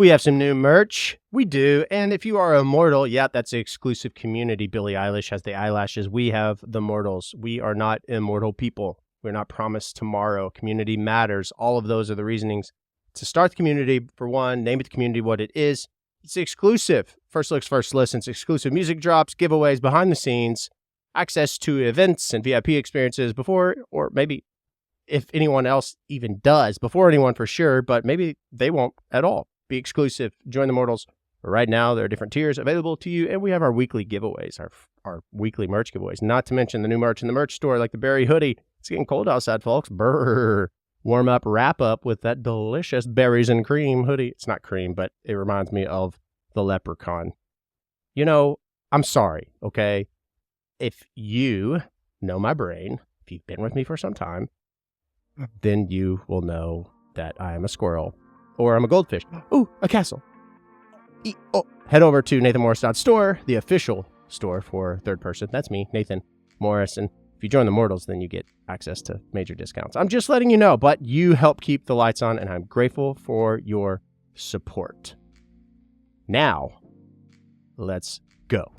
We have some new merch. We do. And if you are immortal, yeah, that's the exclusive community. Billie Eilish has the eyelashes. We have the mortals. We are not immortal people. We're not promised tomorrow. Community matters. All of those are the reasonings to start the community. For one, name it the community what it is. It's exclusive. First looks, first listens, exclusive music drops, giveaways, behind the scenes, access to events and VIP experiences before, or maybe if anyone else even does, before anyone for sure, but maybe they won't at all. Be exclusive. Join the Mortals. Right now, there are different tiers available to you, and we have our weekly giveaways, our weekly merch giveaways, not to mention the new merch in the merch store, like the berry hoodie. It's getting cold outside, folks. Brrr. Warm up, wrap up with that delicious berries and cream hoodie. It's not cream, but it reminds me of the leprechaun. You know, I'm sorry, okay? If you know my brain, if you've been with me for some time, then you will know that I am a squirrel. Or I'm a goldfish. Ooh, a castle. Head over to nathanmorris.store, the official store for third person. That's me, Nathan Morris. And if you join the Mortals, then you get access to major discounts. I'm just letting you know, but you help keep the lights on, and I'm grateful for your support. Now, let's go.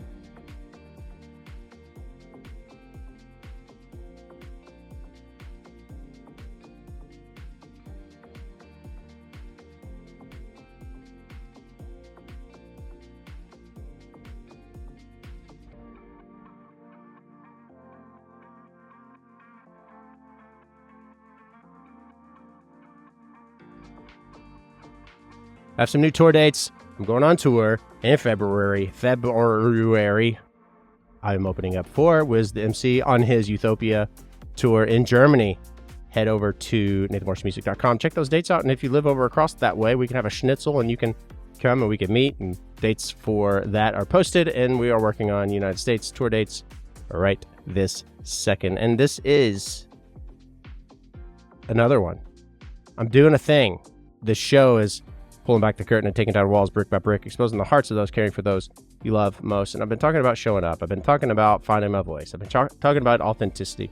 I have some new tour dates. I'm going on tour in February. I'm opening up for Wiz the MC on his Utopia tour in Germany. Head over to nathanmorrismusic.com. Check those dates out. And if you live over across that way, we can have a schnitzel and you can come and we can meet. And dates for that are posted. And we are working on United States tour dates right this second. And this is another one. I'm doing a thing. This show is pulling back the curtain and taking down walls brick by brick, exposing the hearts of those caring for those you love most. And I've been talking about showing up. I've been talking about finding my voice. I've been talking about authenticity.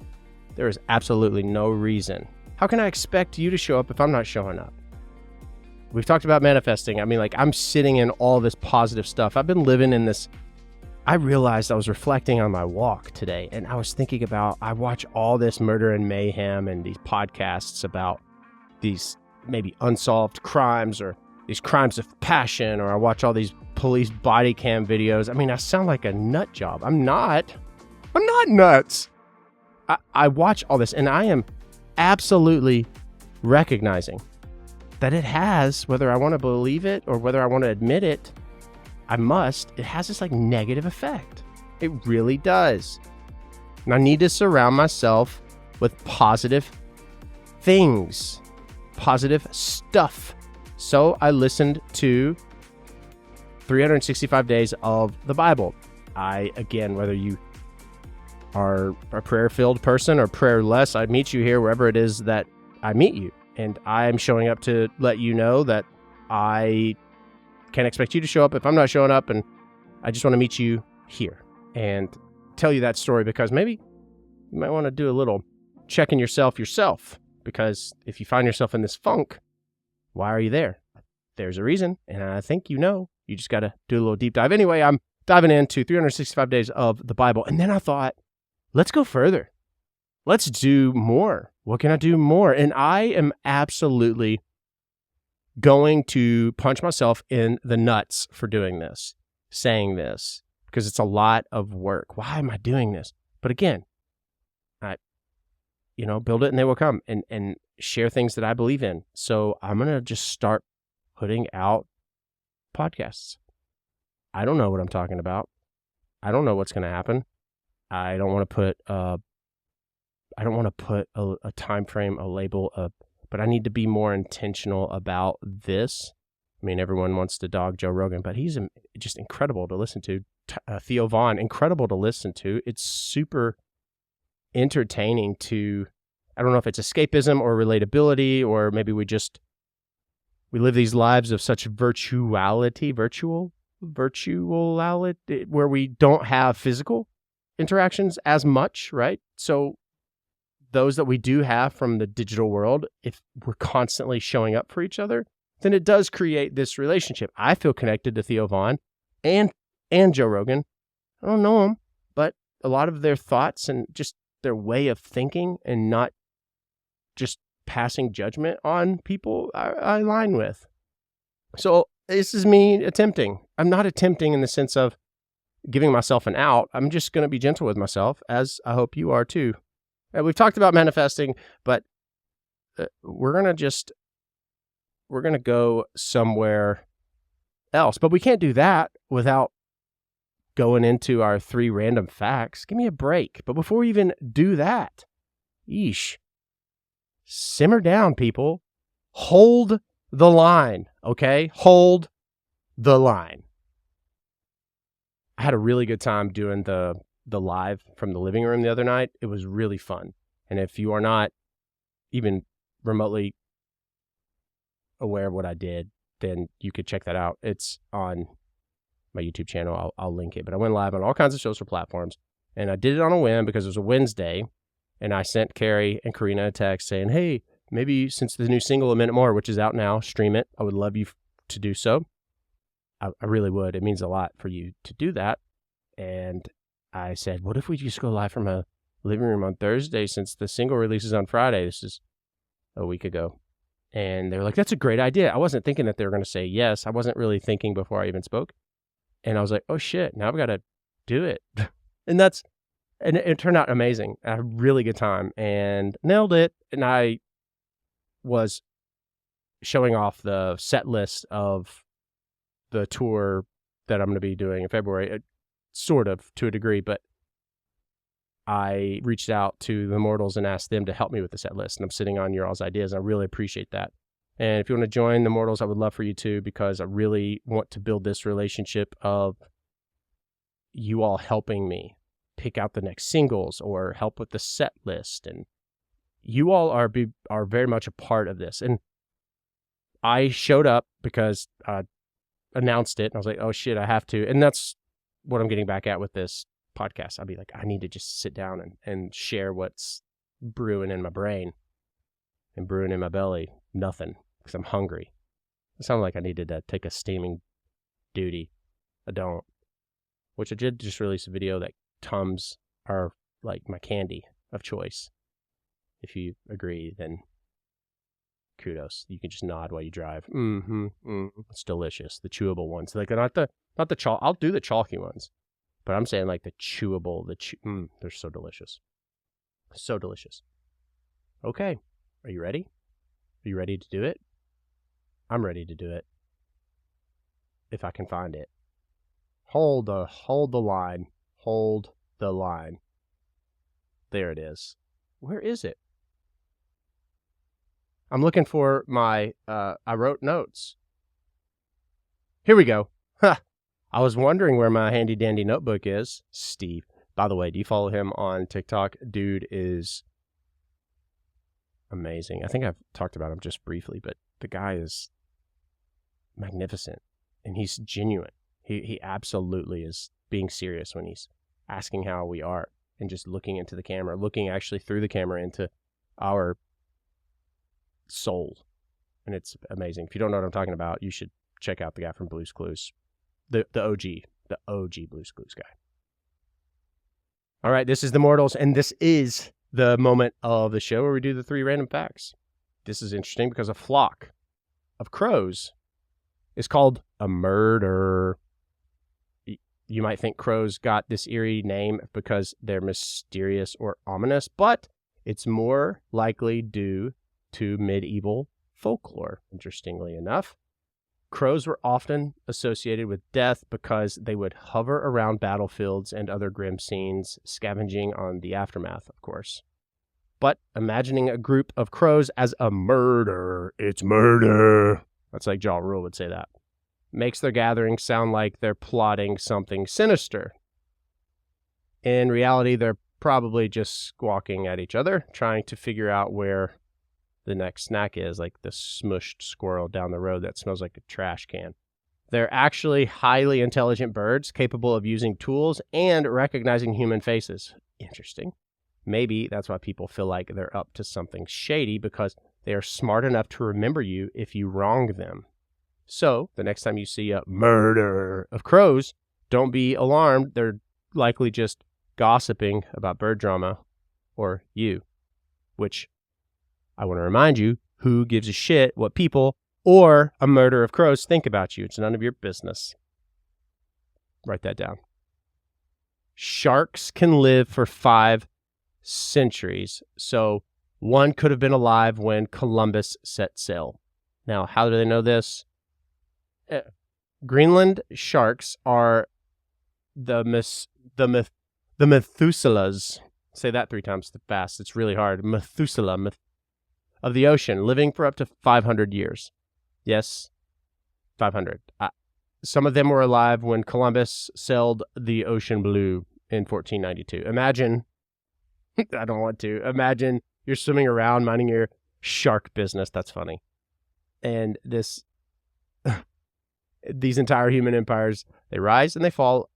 There is absolutely no reason. How can I expect you to show up if I'm not showing up? We've talked about manifesting. I mean, like, I'm sitting in all this positive stuff. I've been living in this. I realized I was reflecting on my walk today, and I was thinking about, I watch all this murder and mayhem and these podcasts about these maybe unsolved crimes or these crimes of passion, or I watch all these police body cam videos. I mean, I sound like a nut job. I'm not nuts. I watch all this, and I am absolutely recognizing that it has, whether I want to believe it or whether I want to admit it, it has this like negative effect. It really does. And I need to surround myself with positive things, positive stuff. So I listened to 365 days of the Bible. Again, whether you are a prayer-filled person or prayerless, I meet you here wherever it is that I meet you. And I'm showing up to let you know that I can't expect you to show up if I'm not showing up. And I just want to meet you here and tell you that story, because maybe you might want to do a little checking yourself. Because if you find yourself in this funk, why are you there? There's a reason, and I think you just got to do a little deep dive. Anyway, I'm diving into 365 days of the Bible, and then I thought, let's go further. Let's do more. What can I do more? And I am absolutely going to punch myself in the nuts for doing this, saying this, because it's a lot of work. Why am I doing this? But again, build it and they will come, and share things that I believe in. So I'm going to just start putting out podcasts. I don't know what I'm talking about. I don't know what's going to happen. I don't want to put a time frame, a label, but I need to be more intentional about this. I mean, everyone wants to dog Joe Rogan, but he's just incredible to listen to. Theo Vaughn, incredible to listen to. It's super entertaining to, I don't know if it's escapism or relatability, or maybe we live these lives of such virtuality, where we don't have physical interactions as much, right? So those that we do have from the digital world, if we're constantly showing up for each other, then it does create this relationship. I feel connected to Theo Vaughn and Joe Rogan. I don't know them, but a lot of their thoughts and just their way of thinking and not just passing judgment on people, I align with. So this is me attempting. I'm not attempting in the sense of giving myself an out. I'm just going to be gentle with myself, as I hope you are too. And we've talked about manifesting, but we're going to go somewhere else. But we can't do that without going into our 3 random facts. Give me a break. But before we even do that, simmer down, people. Hold the line, okay? Hold the line. I had a really good time doing the live from the living room the other night. It was really fun. And if you are not even remotely aware of what I did, then you could check that out. It's on my YouTube channel. I'll link it. But I went live on all kinds of social platforms, and I did it on a whim because it was a Wednesday, and I sent Carrie and Karina a text saying, hey, maybe since the new single, A Minute More, which is out now, stream it. I would love you to do so. I really would. It means a lot for you to do that. And I said, what if we just go live from a living room on Thursday since the single releases on Friday? This is a week ago. And they were like, that's a great idea. I wasn't thinking that they were going to say yes. I wasn't really thinking before I even spoke. And I was like, oh shit, now I've got to do it. And it turned out amazing. I had a really good time and nailed it. And I was showing off the set list of the tour that I'm going to be doing in February, sort of to a degree, but I reached out to the Mortals and asked them to help me with the set list, and I'm sitting on your all's ideas. I really appreciate that. And if you want to join the Mortals, I would love for you to, because I really want to build this relationship of you all helping me pick out the next singles or help with the set list. And you all are very much a part of this. And I showed up because I announced it, and I was like, oh shit, I have to. And that's what I'm getting back at with this podcast. I'll be like, I need to just sit down and share what's brewing in my brain and brewing in my belly. Nothing, because I'm hungry. It sounded like I needed to take a steaming duty. I don't. Which I did just release a video that Tums are like my candy of choice. If you agree, then kudos. You can just nod while you drive. It's delicious. The chewable ones. Like not the chalk. I'll do the chalky ones. But I'm saying like the chewable, they're so delicious. So delicious. Okay. Are you ready? Are you ready to do it? I'm ready to do it. If I can find it. Hold the line. Hold the line. There it is. Where is it? I'm looking for my, I wrote notes. Here we go. Ha! I was wondering where my handy dandy notebook is. Steve. By the way, do you follow him on TikTok? Dude is amazing. I think I've talked about him just briefly, but the guy is magnificent and he's genuine. He absolutely is being serious when he's asking how we are and just looking into the camera, looking actually through the camera into our soul. And it's amazing. If you don't know what I'm talking about, you should check out the guy from Blue's Clues. The OG Blue's Clues guy. All right, this is the Mortals, and this is the moment of the show where we do the 3 random facts. This is interesting because a flock of crows is called a murder. You might think crows got this eerie name because they're mysterious or ominous, but it's more likely due to medieval folklore, interestingly enough. Crows were often associated with death because they would hover around battlefields and other grim scenes, scavenging on the aftermath, of course. But imagining a group of crows as a murder, it's murder. That's like Ja Rule would say that. Makes their gathering sound like they're plotting something sinister. In reality, they're probably just squawking at each other, trying to figure out where the next snack is, like the smushed squirrel down the road that smells like a trash can. They're actually highly intelligent birds capable of using tools and recognizing human faces. Interesting. Maybe that's why people feel like they're up to something shady, because they are smart enough to remember you if you wrong them. So the next time you see a murder of crows, don't be alarmed. They're likely just gossiping about bird drama or you, which I want to remind you, who gives a shit what people or a murder of crows think about you? It's none of your business. Write that down. Sharks can live for 5 centuries. So one could have been alive when Columbus set sail. Now, how do they know this? Greenland sharks are the Methuselahs. Say that 3 times fast. It's really hard. Methuselah of the ocean, living for up to 500 years. Yes, 500. Some of them were alive when Columbus sailed the ocean blue in 1492. Imagine, I don't want to, imagine you're swimming around minding your shark business. That's funny. And these entire human empires, they rise and they fall.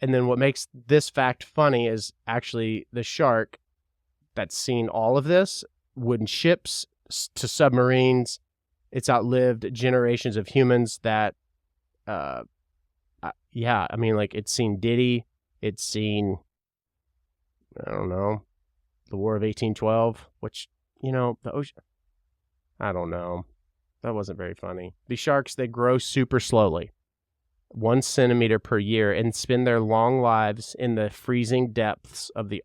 And then what makes this fact funny is actually the shark that's seen all of this, wooden ships to submarines. It's outlived generations of humans that, it's seen Diddy. It's seen, I don't know, the War of 1812, which, the ocean, I don't know. That wasn't very funny. These sharks, they grow super slowly, 1 centimeter per year, and spend their long lives in the freezing depths of the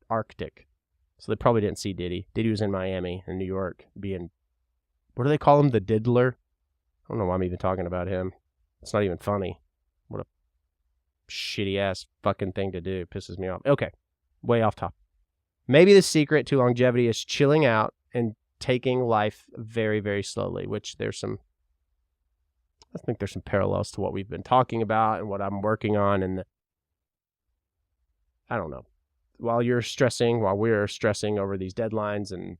Arctic. So they probably didn't see Diddy. Diddy was in Miami and New York being, what do they call him? The diddler? I don't know why I'm even talking about him. It's not even funny. What a shitty ass fucking thing to do. Pisses me off. Okay. Way off topic. Maybe the secret to longevity is chilling out and taking life very, very slowly, which I think there's some parallels to what we've been talking about and what I'm working on. And I don't know. While we're stressing over these deadlines and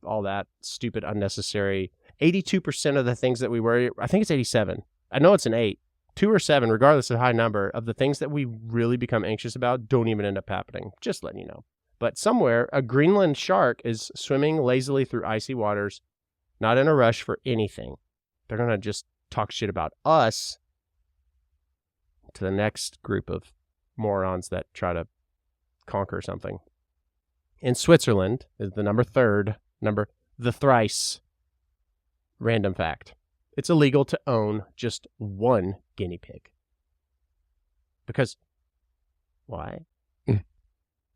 all that stupid, unnecessary, 82% of the things that we worry, I think it's 87. I know it's an 8, 2 or 7, regardless of high number of the things that we really become anxious about don't even end up happening. Just letting you know. But somewhere, a Greenland shark is swimming lazily through icy waters, not in a rush for anything. They're going to just talk shit about us to the next group of morons that try to conquer something. In Switzerland is the thrice random fact. It's illegal to own just 1 guinea pig. Because, why?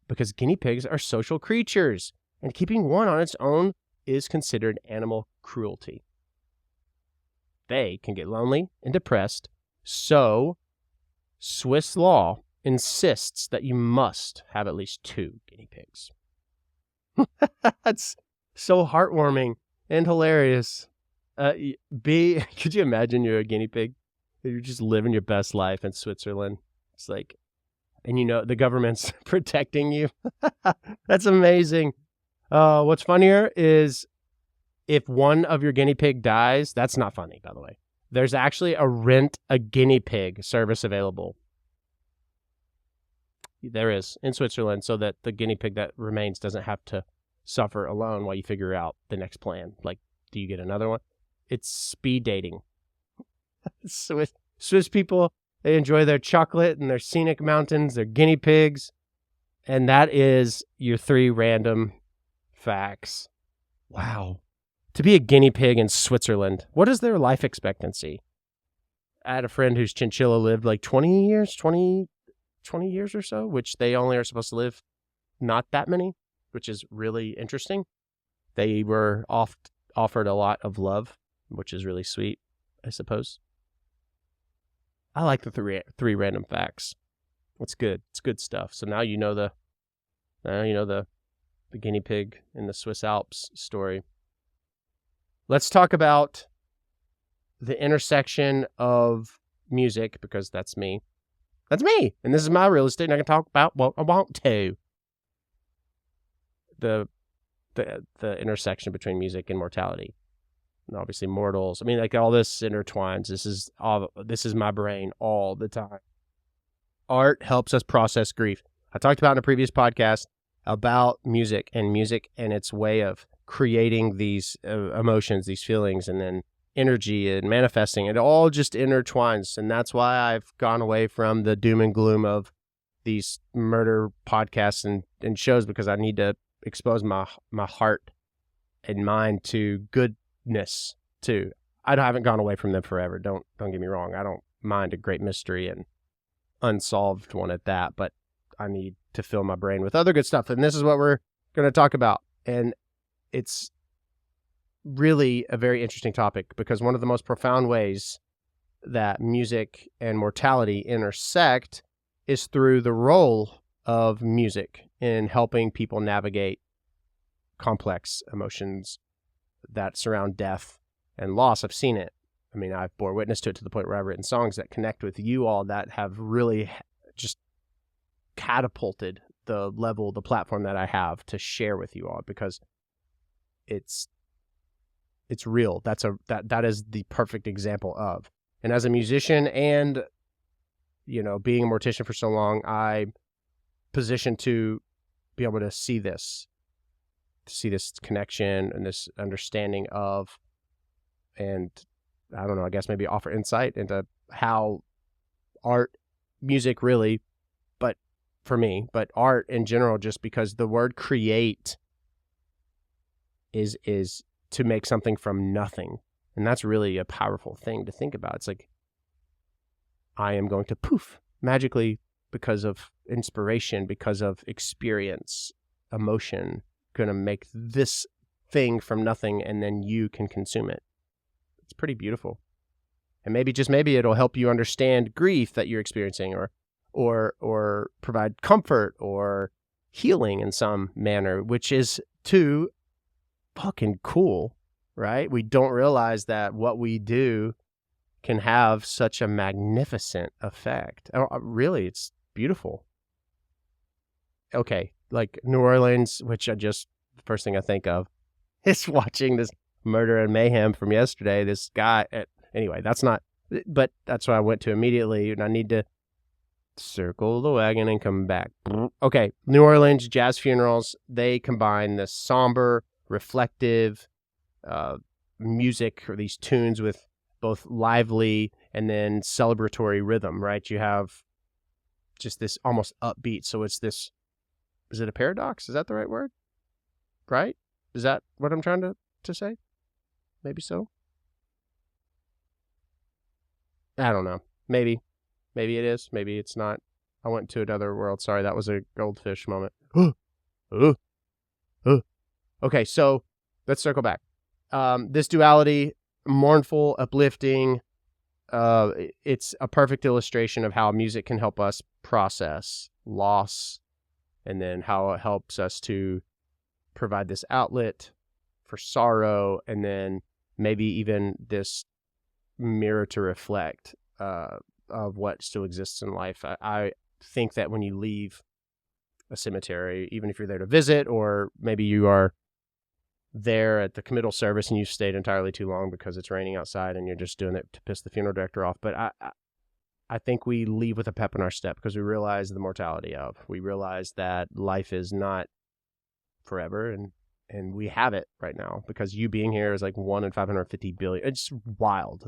Because guinea pigs are social creatures, and keeping one on its own is considered animal cruelty. They can get lonely and depressed, so Swiss law insists that you must have at least 2 guinea pigs. That's so heartwarming and hilarious. Could you imagine you're a guinea pig? You're just living your best life in Switzerland. It's like, and the government's protecting you. That's amazing. What's funnier is if one of your guinea pig dies, that's not funny, by the way. There's actually a rent a guinea pig service available. There is in Switzerland, so that the guinea pig that remains doesn't have to suffer alone while you figure out the next plan. Like, do you get another one? It's speed dating. Swiss people, they enjoy their chocolate and their scenic mountains, their guinea pigs. And that is your 3 random facts. Wow. To be a guinea pig in Switzerland, what is their life expectancy? I had a friend whose chinchilla lived like 20 years or so, which they only are supposed to live not that many, which is really interesting. They were offered a lot of love, which is really sweet, I suppose. I like the 3 random facts. It's good. It's good stuff. So now you know the guinea pig in the Swiss Alps story. Let's talk about the intersection of music, because that's me. That's me, and this is my real estate, and I can talk about what I want to. The intersection between music and mortality, and obviously mortals. I mean, like, all this intertwines. This is my brain all the time. Art helps us process grief. I talked about in a previous podcast about music and its way of creating these emotions, these feelings, and then energy and manifesting. It all just intertwines. And that's why I've gone away from the doom and gloom of these murder podcasts and shows, because I need to expose my heart and mind to goodness too. I haven't gone away from them forever. Don't get me wrong. I don't mind a great mystery and unsolved one at that, but I need to fill my brain with other good stuff. And this is what we're going to talk about. And it's really a very interesting topic, because one of the most profound ways that music and mortality intersect is through the role of music in helping people navigate complex emotions that surround death and loss. I've seen it. I mean, I've bore witness to it to the point where I've written songs that connect with you all, that have really just catapulted the level, the platform that I have to share with you all, because it's real. That is the perfect example of. And as a musician and, being a mortician for so long, I'm positioned to be able to see this connection and this understanding of, and I don't know, I guess maybe offer insight into how art, music really, but for me, but art in general, just because the word create is to make something from nothing. And that's really a powerful thing to think about. It's like, I am going to poof, magically, because of inspiration, because of experience, emotion, going to make this thing from nothing, and then you can consume it. It's pretty beautiful. And maybe, just maybe, it'll help you understand grief that you're experiencing, or provide comfort or healing in some manner, which is too fucking cool, right? We don't realize that what we do can have such a magnificent effect. Really, it's beautiful. Okay, like New Orleans, which the first thing I think of is watching this murder and mayhem from yesterday. This guy, anyway, that's why I went to immediately, and I need to circle the wagon and come back. Okay, New Orleans jazz funerals, they combine this somber, reflective music, or these tunes, with both lively and then celebratory rhythm, right? You have just this almost upbeat. So it's this, is it a paradox? Is that the right word? Right? Is that what I'm trying to say? Maybe so. I don't know. Maybe it is. Maybe it's not. I went to another world. Sorry, that was a goldfish moment. Okay, so let's circle back. This duality, mournful, uplifting, it's a perfect illustration of how music can help us process loss, and then how it helps us to provide this outlet for sorrow, and then maybe even this mirror to reflect of what still exists in life. I think that when you leave a cemetery, even if you're there to visit, or maybe you are there at the committal service and you've stayed entirely too long because it's raining outside and you're just doing it to piss the funeral director off. But I think we leave with a pep in our step, because we realize the mortality we realize that life is not forever, and we have it right now, because you being here is like 1 in 550 billion. It's wild.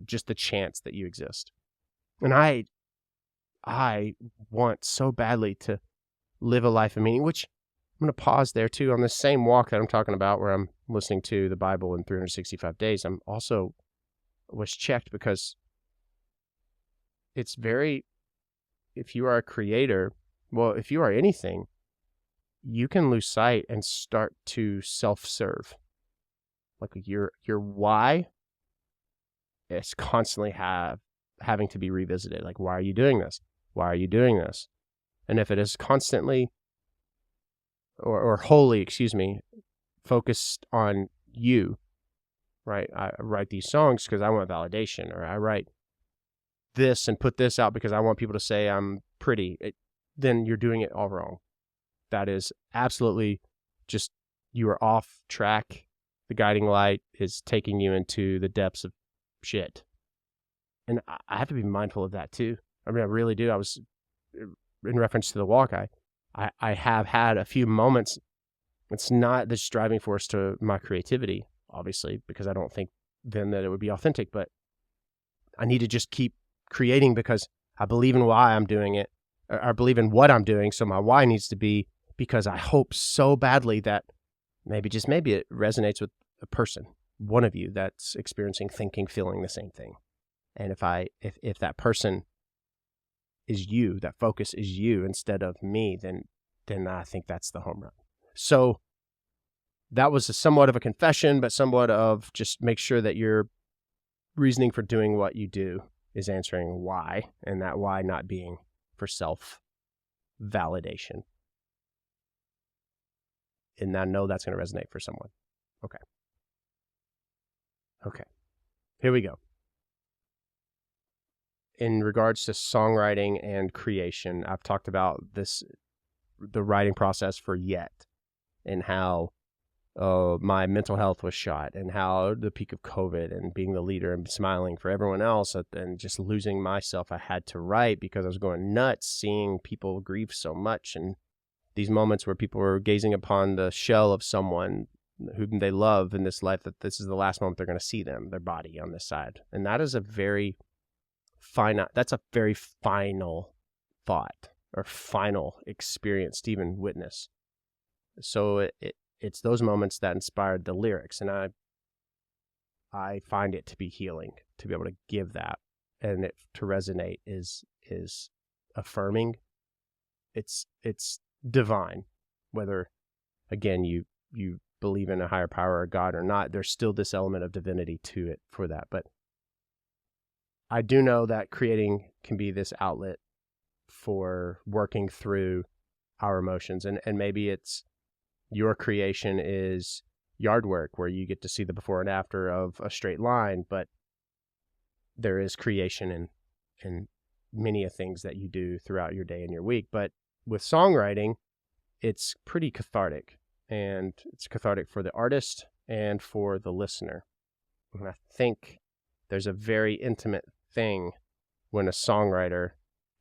Just the chance that you exist. And I want so badly to live a life of meaning, which I'm going to pause there too. On the same walk that I'm talking about, where I'm listening to the Bible in 365 days, I'm also was checked, because it's very, if you are a creator, well, if you are anything, you can lose sight and start to self-serve. Like your why is constantly having to be revisited. Like, why are you doing this? Why are you doing this? And if it is constantly or wholly, focused on you, right? I write these songs because I want validation, or I write this and put this out because I want people to say I'm pretty. Then you're doing it all wrong. That is absolutely just, you are off track. The guiding light is taking you into the depths of shit. And I have to be mindful of that too. I mean, I really do. I was, in reference to the walk, I have had a few moments. It's not this driving force to my creativity. obviously, because I don't think then that it would be authentic, but I need to just keep creating because I believe in why I'm doing it, or I believe in what I'm doing. So my why needs to be because I hope so badly that maybe, just maybe, it resonates with a person, one of you that's experiencing, thinking, feeling the same thing. And if that person is you, that focus is you instead of me, then I think that's the home run. So that was somewhat of a confession, but somewhat of just make sure that your reasoning for doing what you do is answering why, and that why not being for self-validation. And I know that's going to resonate for someone. Okay. Here we go. In regards to songwriting and creation, I've talked about the writing process for Yet, and how my mental health was shot, and how the peak of COVID and being the leader and smiling for everyone else and just losing myself. I had to write because I was going nuts seeing people grieve so much, and these moments where people were gazing upon the shell of someone whom they love in this life, that this is the last moment they're going to see them, their body on this side. And that is a very that's a very final thought or final experience to even witness. So it's those moments that inspired the lyrics, and I find it to be healing to be able to give that, and it to resonate is affirming. It's divine, whether again you believe in a higher power or God or not. There's still this element of divinity to it for that. But I do know that creating can be this outlet for working through our emotions, and maybe it's your creation is yard work where you get to see the before and after of a straight line, but there is creation in many of things that you do throughout your day and your week. But with songwriting, it's pretty cathartic, and it's cathartic for the artist and for the listener. And I think there's a very intimate thing when a songwriter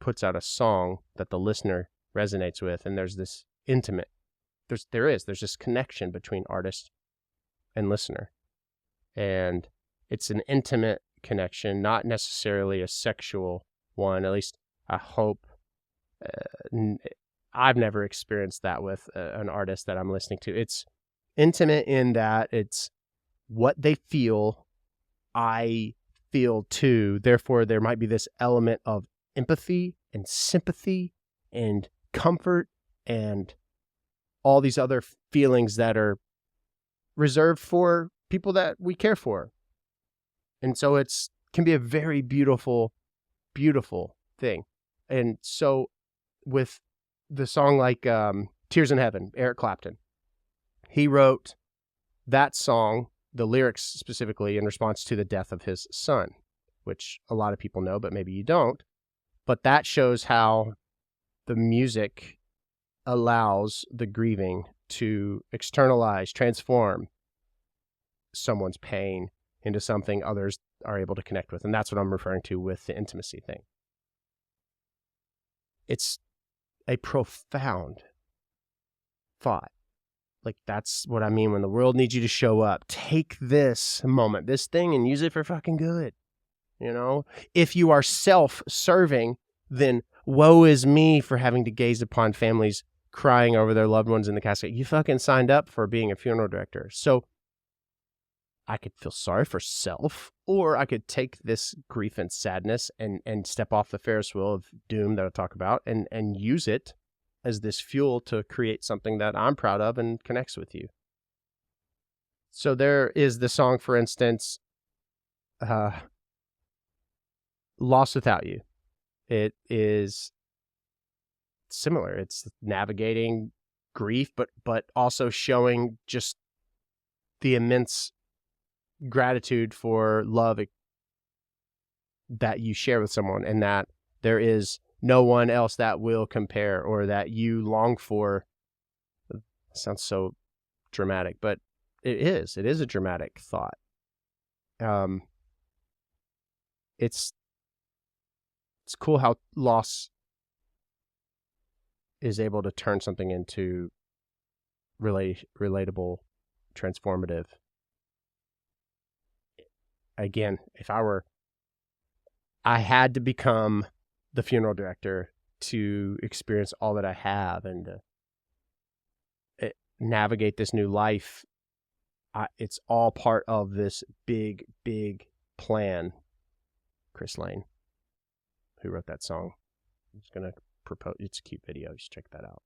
puts out a song that the listener resonates with, and there's this intimate, there's this connection between artist and listener, and it's an intimate connection, not necessarily a sexual one. At least I hope. I've never experienced that with an artist that I'm listening to. It's intimate in that it's what they feel, I feel too. Therefore, there might be this element of empathy and sympathy and comfort and all these other feelings that are reserved for people that we care for. And so can be a very beautiful, beautiful thing. And so with the song like Tears in Heaven, Eric Clapton, he wrote that song, the lyrics specifically, in response to the death of his son, which a lot of people know, but maybe you don't. But that shows how the music allows the grieving to externalize, transform someone's pain into something others are able to connect with. And that's what I'm referring to with the intimacy thing. It's a profound thought. Like, that's what I mean when the world needs you to show up. Take this moment, this thing, and use it for fucking good. You know, if you are self-serving, then woe is me for having to gaze upon families crying over their loved ones in the casket. You fucking signed up for being a funeral director. So I could feel sorry for self, or I could take this grief and sadness and step off the Ferris wheel of doom that I talk about and use it as this fuel to create something that I'm proud of and connects with you. So there is the song, for instance, Lost Without You. It is similar. It's navigating grief, but also showing just the immense gratitude for love that you share with someone, and that there is no one else that will compare or that you long for. It sounds so dramatic, but it is a dramatic thought. It's cool how loss is able to turn something into relatable, transformative, again, I had to become the funeral director to experience all that I have and to navigate this new life. It's all part of this big, big plan. Chris Lane, who wrote that song, is going to propose. It's a cute video. You should check that out.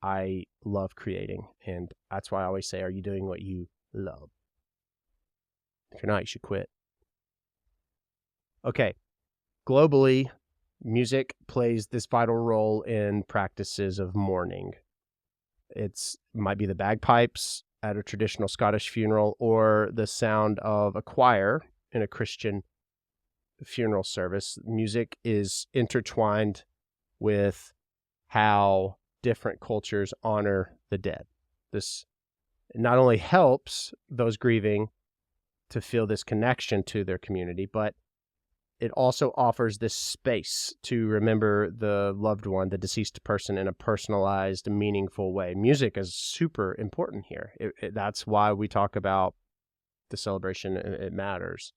I love creating, and that's why I always say, are you doing what you love? If you're not, you should quit. Okay. Globally, music plays this vital role in practices of mourning. It might be the bagpipes at a traditional Scottish funeral or the sound of a choir in a Christian funeral service. Music is intertwined with how different cultures honor the dead. This not only helps those grieving to feel this connection to their community, but it also offers this space to remember the loved one, the deceased person, in a personalized, meaningful way. Music is super important here. That's why we talk about the celebration. It matters.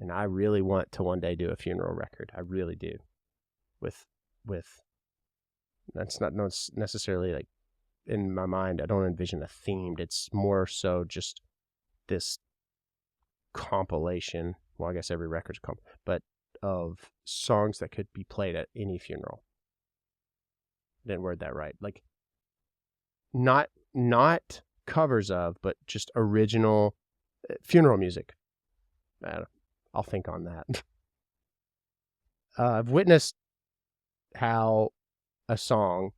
And I really want to one day do a funeral record. I really do. With that's not necessarily like in my mind. I don't envision a themed. It's more so just this compilation. Well, I guess every record's but of songs that could be played at any funeral. Didn't word that right. Like not covers of, but just original funeral music. I'll think on that. I've witnessed how a song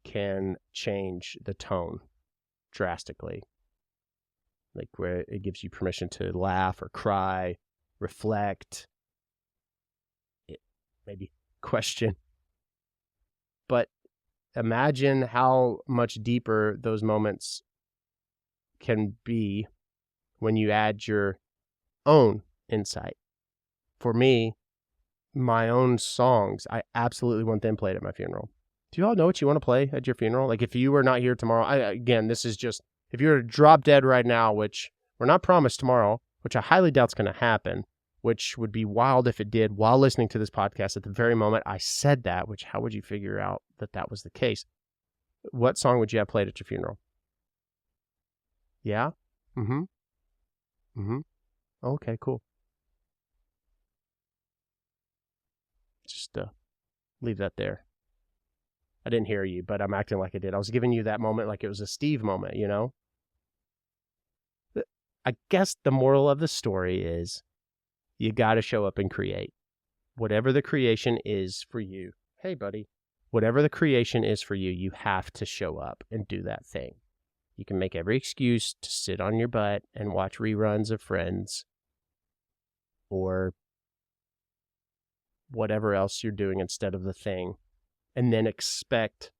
can change the tone drastically. Like where it gives you permission to laugh or cry, reflect, maybe question. But imagine how much deeper those moments can be when you add your own insight. For me, my own songs, I absolutely want them played at my funeral. Do you all know what you want to play at your funeral? Like if you were not here tomorrow, this is just, if you were to drop dead right now, which we're not promised tomorrow, which I highly doubt is going to happen, which would be wild if it did, while listening to this podcast at the very moment I said that, which how would you figure out that was the case? What song would you have played at your funeral? Yeah? Mm-hmm. Mm-hmm. Okay, cool. Just leave that there. I didn't hear you, but I'm acting like I did. I was giving you that moment like it was a Steve moment, you know? I guess the moral of the story is you got to show up and create. Whatever the creation is for you. Hey, buddy. Whatever the creation is for you, you have to show up and do that thing. You can make every excuse to sit on your butt and watch reruns of Friends or whatever else you're doing instead of the thing, and then expect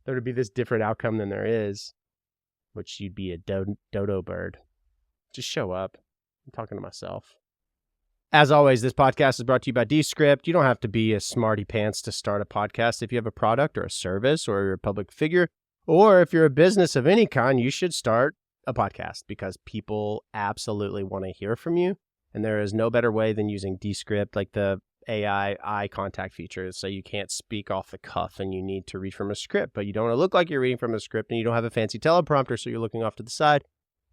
there to be this different outcome than there is, which you'd be a dodo bird. Just show up. I'm talking to myself. As always, this podcast is brought to you by Descript. You don't have to be a smarty pants to start a podcast. If you have a product or a service or you're a public figure, or if you're a business of any kind, you should start a podcast because people absolutely want to hear from you. And there is no better way than using Descript, like the AI eye contact feature. So you can't speak off the cuff and you need to read from a script, but you don't want to look like you're reading from a script and you don't have a fancy teleprompter, so you're looking off to the side.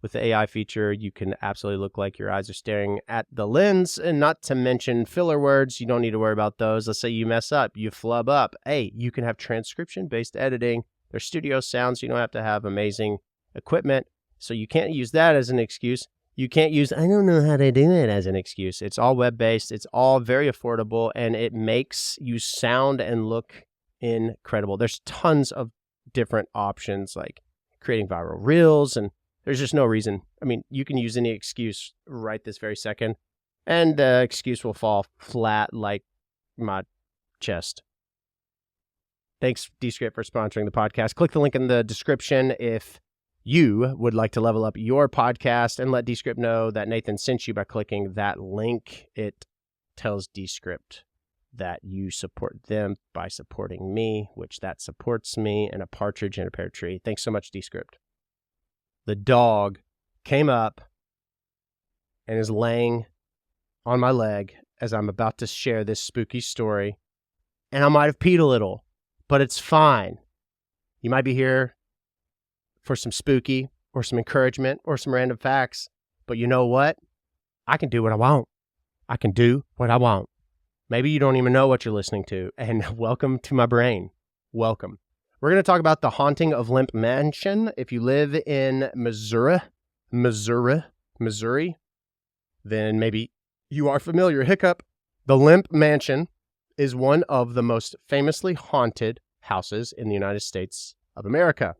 With the AI feature, you can absolutely look like your eyes are staring at the lens, and not to mention filler words. You don't need to worry about those. Let's say you mess up, you flub up. Hey, you can have transcription-based editing. There's studio sounds. You don't have to have amazing equipment. So you can't use that as an excuse. You can't use, I don't know how to do it as an excuse. It's all web-based. It's all very affordable, and it makes you sound and look incredible. There's tons of different options, like creating viral reels, and there's just no reason. I mean, you can use any excuse right this very second, and the excuse will fall flat like my chest. Thanks, Descript, for sponsoring the podcast. Click the link in the description if you would like to level up your podcast, and let Descript know that Nathan sent you by clicking that link. It tells Descript that you support them by supporting me, which that supports me, and a partridge in a pear tree. Thanks so much, Descript. The dog came up and is laying on my leg as I'm about to share this spooky story. And I might have peed a little, but it's fine. You might be here for some spooky or some encouragement or some random facts, but you know what? I can do what I want. I can do what I want. Maybe you don't even know what you're listening to, and welcome to my brain. Welcome. We're going to talk about the haunting of Lemp Mansion. If you live in Missouri, then maybe you are familiar. Hiccup. The Lemp Mansion is one of the most famously haunted houses in the United States of America.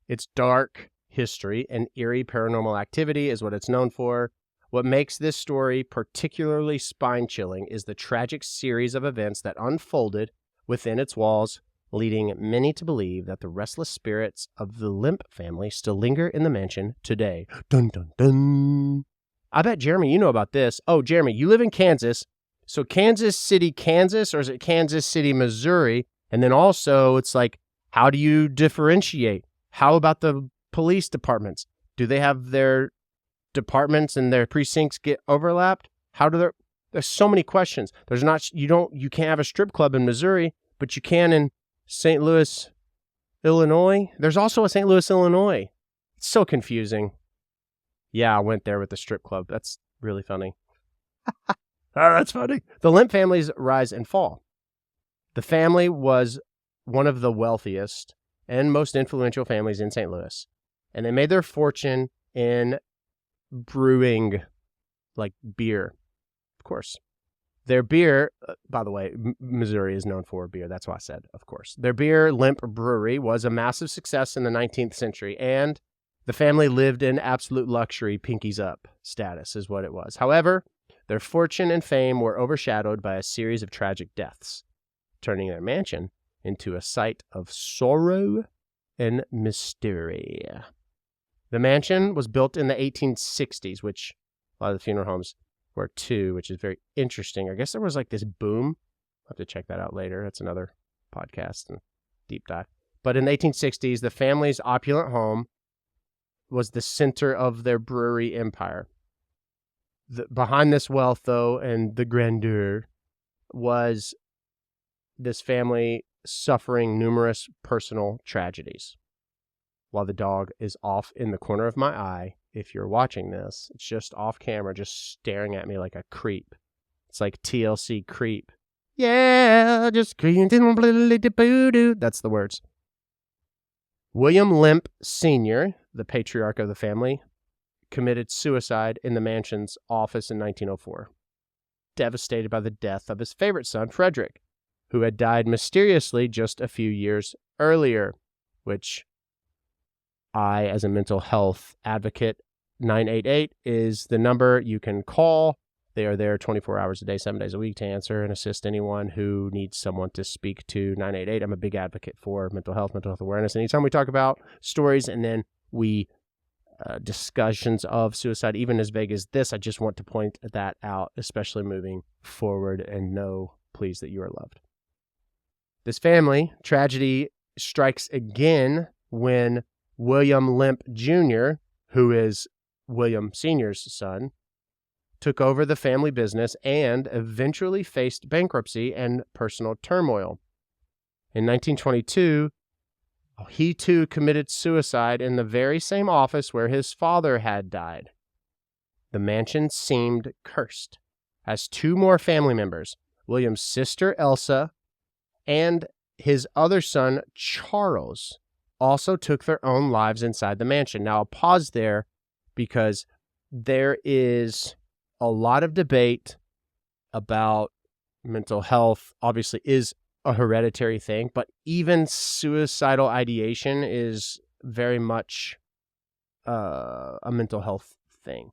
Its dark history and eerie paranormal activity is what it's known for. What makes this story particularly spine-chilling is the tragic series of events that unfolded within its walls, leading many to believe that the restless spirits of the Lemp family still linger in the mansion today. Dun, dun, dun. I bet, Jeremy, you know about this. Oh, Jeremy, you live in Kansas. So Kansas City, Kansas, or is it Kansas City, Missouri? And then also, it's like, how do you differentiate? How about the police departments? Do they have their departments and their precincts get overlapped? There's so many questions. You can't have a strip club in Missouri, but you can in St. Louis, Illinois. There's also a St. Louis, Illinois. It's so confusing. Yeah, I went there with the strip club. That's really funny. That's funny. The Lemp family's rise and fall. The family was one of the wealthiest and most influential families in St. Louis, and they made their fortune in brewing, like beer, of course. Their beer, by the way, Missouri is known for beer. That's why I said, of course. Their beer, Lemp Brewery, was a massive success in the 19th century, and the family lived in absolute luxury, pinkies up status is what it was. However, their fortune and fame were overshadowed by a series of tragic deaths, turning their mansion into a site of sorrow and mystery. The mansion was built in the 1860s, which a lot of the funeral homes were too, which is very interesting. I guess there was like this boom. I'll have to check that out later. That's another podcast and deep dive. But in the 1860s, the family's opulent home was the center of their brewery empire. Behind this wealth, though, and the grandeur, was this family suffering numerous personal tragedies. While the dog is off in the corner of my eye, if you're watching this, it's just off camera, just staring at me like a creep. It's like TLC creep. Yeah, just creeping. That's the words. William Lemp Sr., the patriarch of the family, committed suicide in the mansion's office in 1904, devastated by the death of his favorite son, Frederick, who had died mysteriously just a few years earlier, which I, as a mental health advocate, 988 is the number you can call. They are there 24 hours a day, 7 days a week to answer and assist anyone who needs someone to speak to. 988. I'm a big advocate for mental health awareness. Anytime we talk about stories and then we discussions of suicide, even as vague as this, I just want to point that out, especially moving forward, and know, please, that you are loved. This family tragedy strikes again when William Lemp Jr., who is William Sr.'s son, took over the family business and eventually faced bankruptcy and personal turmoil. In 1922, he too committed suicide in the very same office where his father had died. The mansion seemed cursed, as two more family members, William's sister Elsa and his other son Charles, also took their own lives inside the mansion. Now, I'll pause there because there is a lot of debate about mental health. Obviously is a hereditary thing, but even suicidal ideation is very much a mental health thing.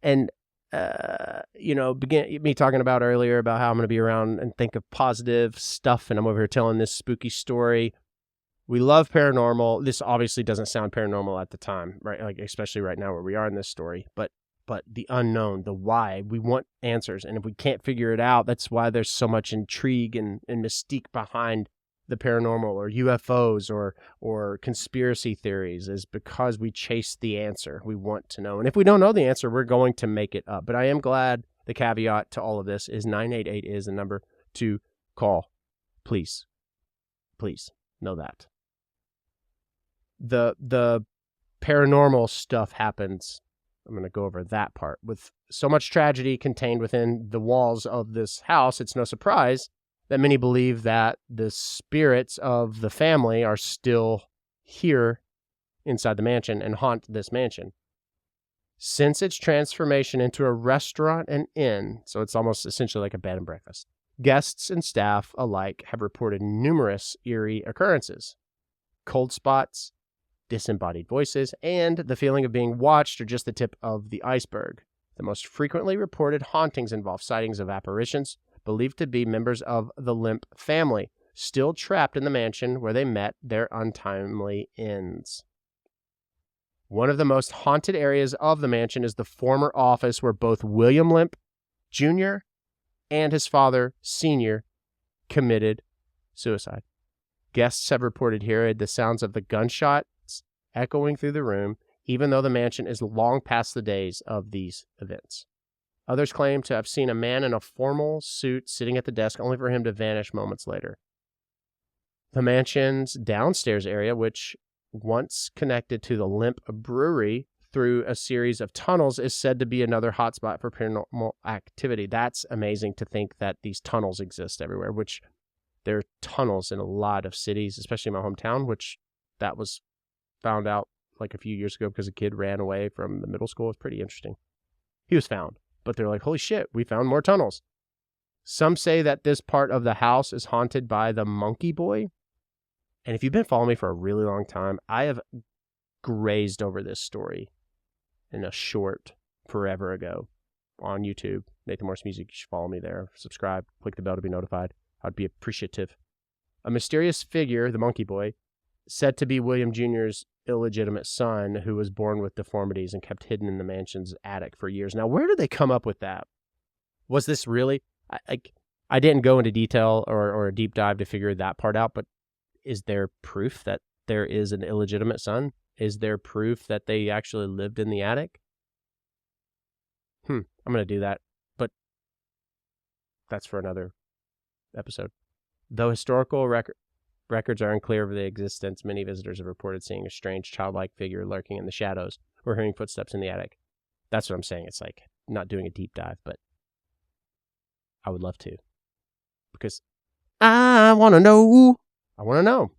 And, me talking about earlier about how I'm going to be around and think of positive stuff, and I'm over here telling this spooky story. We love paranormal. This obviously doesn't sound paranormal at the time, right? Like, especially right now where we are in this story, but the unknown, the why, we want answers. And if we can't figure it out, that's why there's so much intrigue and mystique behind the paranormal or UFOs or conspiracy theories is because we chase the answer. We want to know. And if we don't know the answer, we're going to make it up. But I am glad the caveat to all of this is 988 is the number to call. Please know that. The paranormal stuff happens. I'm going to go over that part. With so much tragedy contained within the walls of this house, it's no surprise that many believe that the spirits of the family are still here inside the mansion and haunt this mansion. Since its transformation into a restaurant and inn, so it's almost essentially like a bed and breakfast, guests and staff alike have reported numerous eerie occurrences. Cold spots, disembodied voices, and the feeling of being watched are just the tip of the iceberg. The most frequently reported hauntings involve sightings of apparitions believed to be members of the Lemp family, still trapped in the mansion where they met their untimely ends. One of the most haunted areas of the mansion is the former office where both William Lemp Jr. and his father, Sr., committed suicide. Guests have reported hearing the sounds of the gunshots echoing through the room, even though the mansion is long past the days of these events. Others claim to have seen a man in a formal suit sitting at the desk only for him to vanish moments later. The mansion's downstairs area, which once connected to the Lemp Brewery through a series of tunnels, is said to be another hotspot for paranormal activity. That's amazing to think that these tunnels exist everywhere, which there are tunnels in a lot of cities, especially in my hometown, which that was found out like a few years ago because a kid ran away from the middle school. It's pretty interesting. He was found, but they're like, holy shit, we found more tunnels. Some say that this part of the house is haunted by the Monkey Boy. And if you've been following me for a really long time, I have grazed over this story in a short forever ago on YouTube. Nathan Morse Music, you should follow me there. Subscribe, click the bell to be notified. I'd be appreciative. A mysterious figure, the Monkey Boy, said to be William Jr.'s illegitimate son, who was born with deformities and kept hidden in the mansion's attic for years. Now, where did they come up with that? Was this really... I didn't go into detail or a deep dive to figure that part out, but is there proof that there is an illegitimate son? Is there proof that they actually lived in the attic? I'm going to do that, but that's for another episode. Though historical records are unclear of the existence, many visitors have reported seeing a strange childlike figure lurking in the shadows or hearing footsteps in the attic. That's what I'm saying. It's like not doing a deep dive, but I would love to. Because I want to know. I want to know.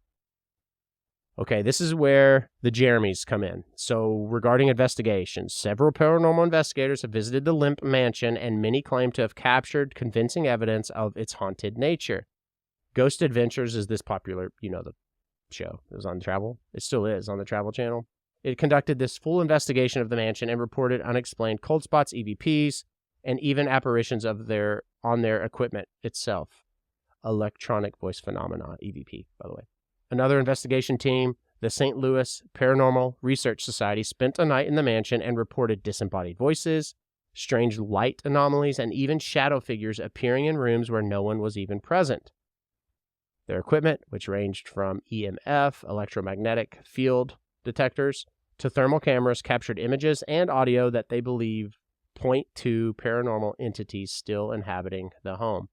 Okay, this is where the Jeremys come in. So, regarding investigations, several paranormal investigators have visited the Lemp Mansion, and many claim to have captured convincing evidence of its haunted nature. Ghost Adventures is this popular, the show. It was on Travel. It still is on the Travel Channel. It conducted this full investigation of the mansion and reported unexplained cold spots, EVPs, and even apparitions on their equipment itself. Electronic voice phenomena, EVP, by the way. Another investigation team, the St. Louis Paranormal Research Society, spent a night in the mansion and reported disembodied voices, strange light anomalies, and even shadow figures appearing in rooms where no one was even present. Their equipment, which ranged from EMF, electromagnetic field detectors, to thermal cameras, captured images and audio that they believe point to paranormal entities still inhabiting the home.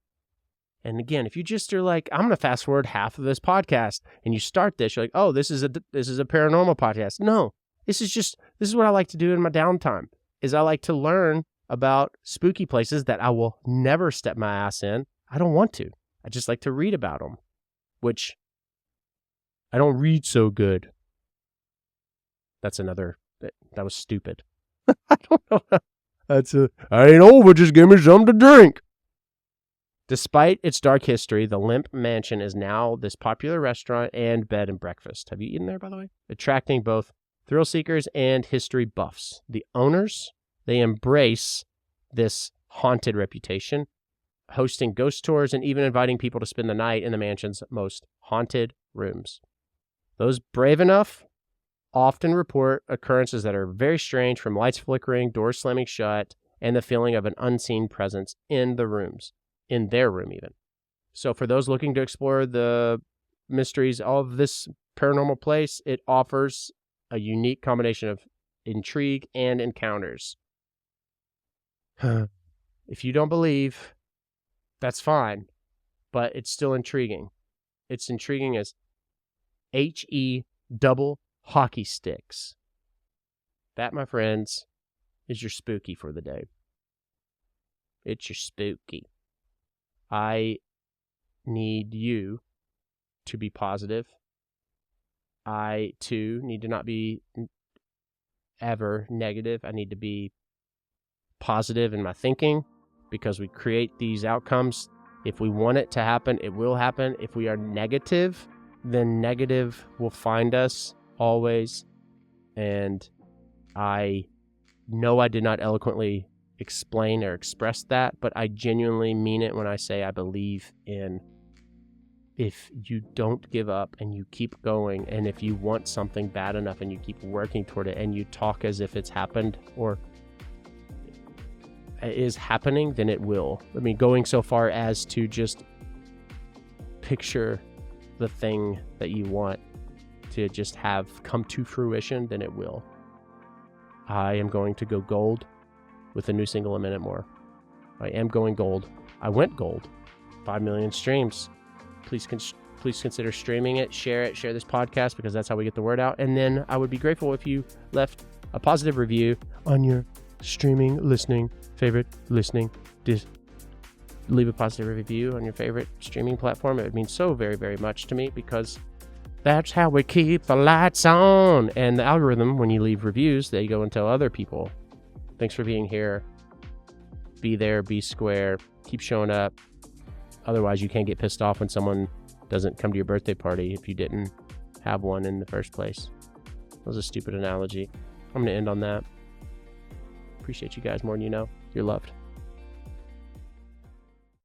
And again, if you just are like, I'm going to fast forward half of this podcast, and you start this, you're like, oh, this is a paranormal podcast. No, this is what I like to do in my downtime, is I like to learn about spooky places that I will never step my ass in. I don't want to. I just like to read about them, which I don't read so good. That was stupid. I don't know. I ain't over, just give me something to drink. Despite its dark history, the Lemp Mansion is now this popular restaurant and bed and breakfast. Have you eaten there, by the way? Attracting both thrill seekers and history buffs. The owners, they embrace this haunted reputation, hosting ghost tours and even inviting people to spend the night in the mansion's most haunted rooms. Those brave enough often report occurrences that are very strange, from lights flickering, doors slamming shut, and the feeling of an unseen presence in the rooms. In their room, even. So for those looking to explore the mysteries of this paranormal place, it offers a unique combination of intrigue and encounters. If you don't believe, that's fine, but it's still intriguing. It's intriguing as HE double hockey sticks. That, my friends, is your spooky for the day. It's your spooky. I need you to be positive. I, too, need to not be ever negative. I need to be positive in my thinking, because we create these outcomes. If we want it to happen, it will happen. If we are negative, then negative will find us always. And I know I did not eloquently explain or express that, but I genuinely mean it when I say I believe in, if you don't give up and you keep going, and if you want something bad enough and you keep working toward it and you talk as if it's happened or is happening, then it will. I mean, going so far as to just picture the thing that you want to just have come to fruition, then it will. I am going to go gold with a new single, A Minute More. I am going gold. I went gold. 5 million streams. Please consider streaming it, share this podcast, because that's how we get the word out. And then I would be grateful if you left a positive review on your favorite listening. Just leave a positive review on your favorite streaming platform. It would mean so very, very much to me, because that's how we keep the lights on. And the algorithm, when you leave reviews, they go and tell other people. Thanks for being here. Be there, be square, keep showing up. Otherwise, you can't get pissed off when someone doesn't come to your birthday party if you didn't have one in the first place. That was a stupid analogy. I'm going to end on that. Appreciate you guys more than you know. You're loved.